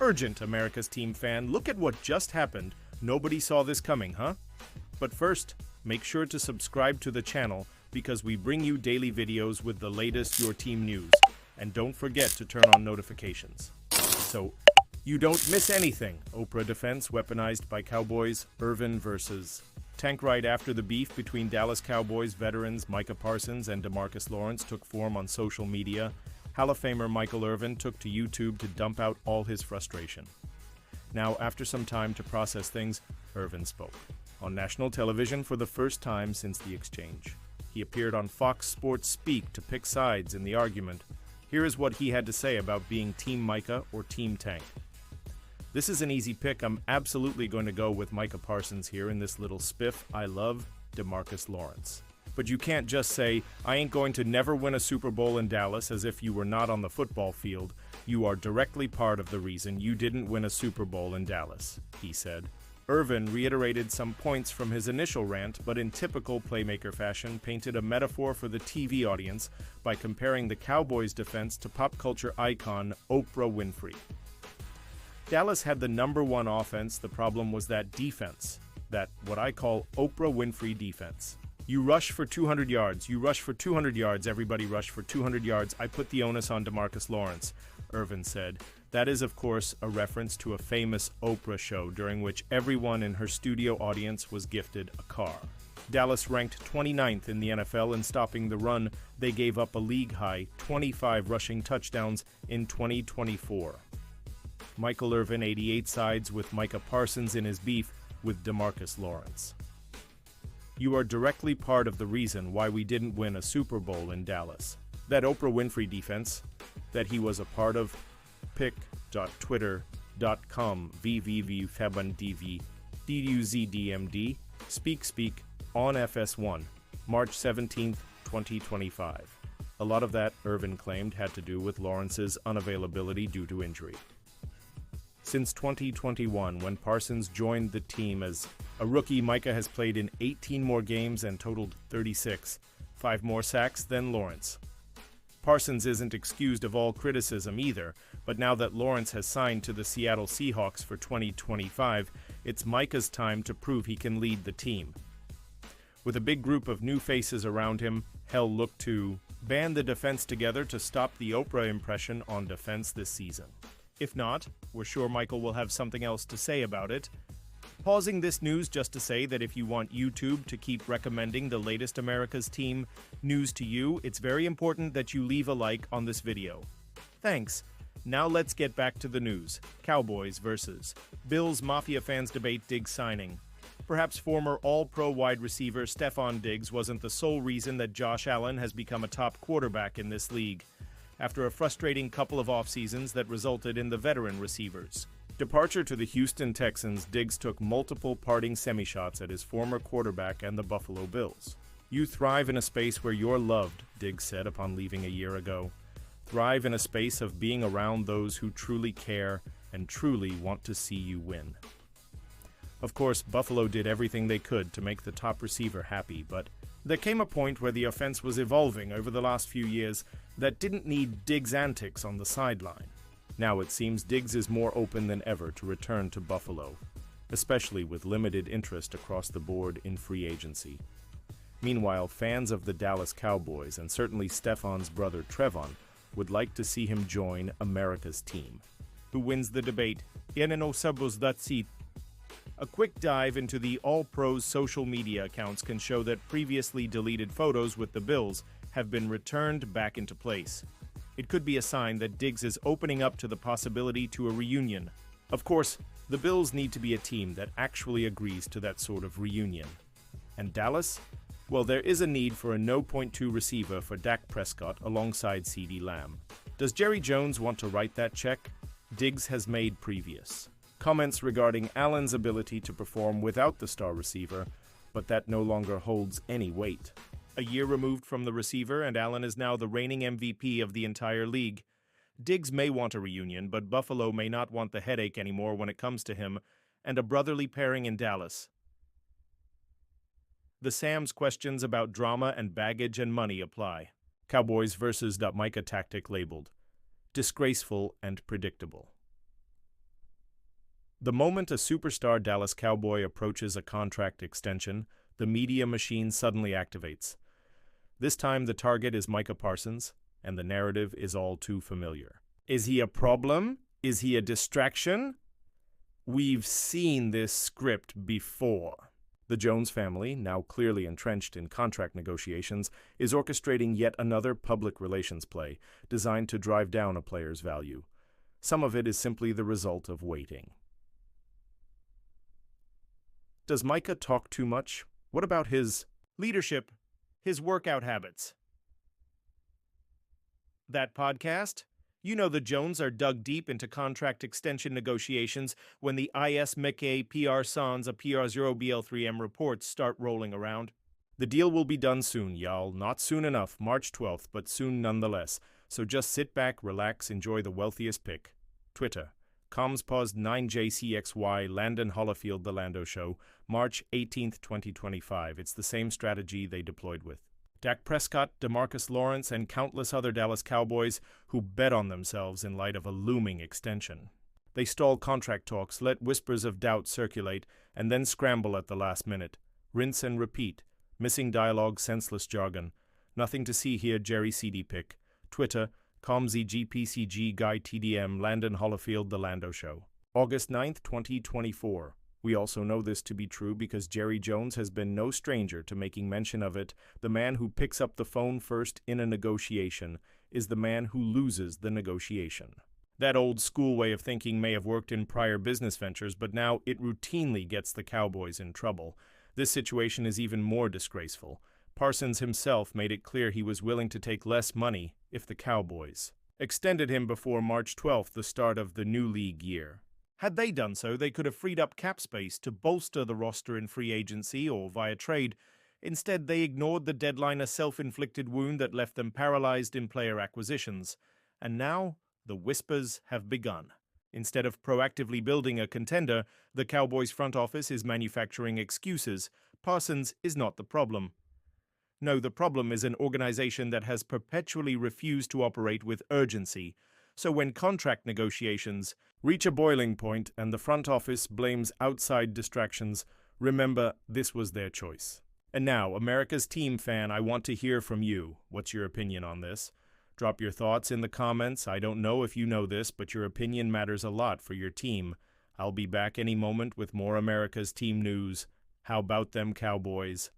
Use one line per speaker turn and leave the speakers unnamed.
Urgent, America's team fan, look at what just happened. Nobody saw this coming, huh? But first, make sure to subscribe to the channel because we bring you daily videos with the latest your team news. And don't forget to turn on notifications, so you don't miss anything. Oprah defense weaponized by Cowboys. Irvin versus Tank. Right after the beef between Dallas Cowboys veterans Micah Parsons and DeMarcus Lawrence took form on social media, Hall of Famer Michael Irvin took to YouTube to dump out all his frustration. Now, after some time to process things, Irvin spoke on national television for the first time since the exchange. He appeared on Fox Sports Speak to pick sides in the argument. Here is what he had to say about being Team Micah or Team Tank. This is an easy pick. I'm absolutely going to go with Micah Parsons here in this little spiff. I love DeMarcus Lawrence. But you can't just say, I ain't going to never win a Super Bowl in Dallas as if you were not on the football field. You are directly part of the reason you didn't win a Super Bowl in Dallas, he said. Irvin reiterated some points from his initial rant, but in typical playmaker fashion, painted a metaphor for the TV audience by comparing the Cowboys' defense to pop culture icon Oprah Winfrey. Dallas had the #1 offense. The problem was that defense, that what I call Oprah Winfrey defense. You rush for 200 yards. You rush for 200 yards. Everybody rush for 200 yards. I put the onus on DeMarcus Lawrence, Irvin said. That is, of course, a reference to a famous Oprah show during which everyone in her studio audience was gifted a car. Dallas ranked 29th in the NFL in stopping the run. They gave up a league-high 25 rushing touchdowns in 2024. Michael Irvin, 88, sides with Micah Parsons in his beef with DeMarcus Lawrence. You are directly part of the reason why we didn't win a Super Bowl in Dallas. That Oprah Winfrey defense that he was a part of, pic.twitter.com vvvfabandv duzdmd speak on FS1 March 17, 2025. A lot of that, Irvin claimed, had to do with Lawrence's unavailability due to injury. Since 2021, when Parsons joined the team as a rookie, Micah has played in 18 more games and totaled 36, 5 more sacks than Lawrence. Parsons isn't excused of all criticism either, but now that Lawrence has signed to the Seattle Seahawks for 2025, it's Micah's time to prove he can lead the team. With a big group of new faces around him, he'll look to band the defense together to stop the Oprah impression on defense this season. If not, we're sure Michael will have something else to say about it. Pausing this news just to say that if you want YouTube to keep recommending the latest America's team news to you, it's very important that you leave a like on this video. Thanks. Now let's get back to the news. Cowboys versus Bills. Mafia fans debate Diggs signing. Perhaps former All-Pro wide receiver Stefon Diggs wasn't the sole reason that Josh Allen has become a top quarterback in this league, after a frustrating couple of off-seasons that resulted in the veteran receivers' departure to the Houston Texans. Diggs took multiple parting semi-shots at his former quarterback and the Buffalo Bills. You thrive in a space where you're loved, Diggs said upon leaving a year ago. Thrive in a space of being around those who truly care and truly want to see you win. Of course, Buffalo did everything they could to make the top receiver happy, but there came a point where the offense was evolving over the last few years that didn't need Diggs' antics on the sideline. Now it seems Diggs is more open than ever to return to Buffalo, especially with limited interest across the board in free agency. Meanwhile, fans of the Dallas Cowboys, and certainly Stefon's brother Trevon, would like to see him join America's team. Who wins the debate? A quick dive into the All-Pros social media accounts can show that previously deleted photos with the Bills have been returned back into place. It could be a sign that Diggs is opening up to the possibility to a reunion. Of course, the Bills need to be a team that actually agrees to that sort of reunion. And Dallas? Well, there is a need for a no.2 receiver for Dak Prescott alongside CeeDee Lamb. Does Jerry Jones want to write that check? Diggs has made previous comments regarding Allen's ability to perform without the star receiver, but that no longer holds any weight. A year removed from the receiver, and Allen is now the reigning MVP of the entire league. Diggs may want a reunion, but Buffalo may not want the headache anymore when it comes to him, and a brotherly pairing in Dallas. The Sam's questions about drama and baggage and money apply. Cowboys versus Micah tactic labeled disgraceful and predictable. The moment a superstar Dallas Cowboy approaches a contract extension, the media machine suddenly activates. This time the target is Micah Parsons, and the narrative is all too familiar. Is he a problem? Is he a distraction? We've seen this script before. The Jones family, now clearly entrenched in contract negotiations, is orchestrating yet another public relations play designed to drive down a player's value. Some of it is simply the result of waiting. Does Micah talk too much? What about his leadership, his workout habits? That podcast? You know the Jones are dug deep into contract extension negotiations when the IS Meke PR Sans a PR0BL3M reports start rolling around. The deal will be done soon, y'all. Not soon enough, March 12th, but soon nonetheless. So just sit back, relax, enjoy the wealthiest pick. Twitter, CommsPos9JCXY, Landon Hollifield, The Lando Show, March 18th, 2025. It's the same strategy they deployed with Dak Prescott, DeMarcus Lawrence, and countless other Dallas Cowboys who bet on themselves in light of a looming extension. They stall contract talks, let whispers of doubt circulate, and then scramble at the last minute. Rinse and repeat. Missing dialogue, senseless jargon. Nothing to see here, Jerry CD pick. Twitter, ComZGPCG Guy TDM, Landon Hollifield, The Lando Show. August 9th, 2024. We also know this to be true because Jerry Jones has been no stranger to making mention of it. The man who picks up the phone first in a negotiation is the man who loses the negotiation. That old school way of thinking may have worked in prior business ventures, but now it routinely gets the Cowboys in trouble. This situation is even more disgraceful. Parsons himself made it clear he was willing to take less money if the Cowboys extended him before March 12th, the start of the new league year. Had they done so, they could have freed up cap space to bolster the roster in free agency or via trade. Instead, they ignored the deadline, a self-inflicted wound that left them paralyzed in player acquisitions. And now, the whispers have begun. Instead of proactively building a contender, the Cowboys front office is manufacturing excuses. Parsons is not the problem. No, the problem is an organization that has perpetually refused to operate with urgency. So when contract negotiations reach a boiling point and the front office blames outside distractions, remember this was their choice. And now, America's team fan, I want to hear from you. What's your opinion on this? Drop your thoughts in the comments. I don't know if you know this, but your opinion matters a lot for your team. I'll be back any moment with more America's team news. How about them Cowboys?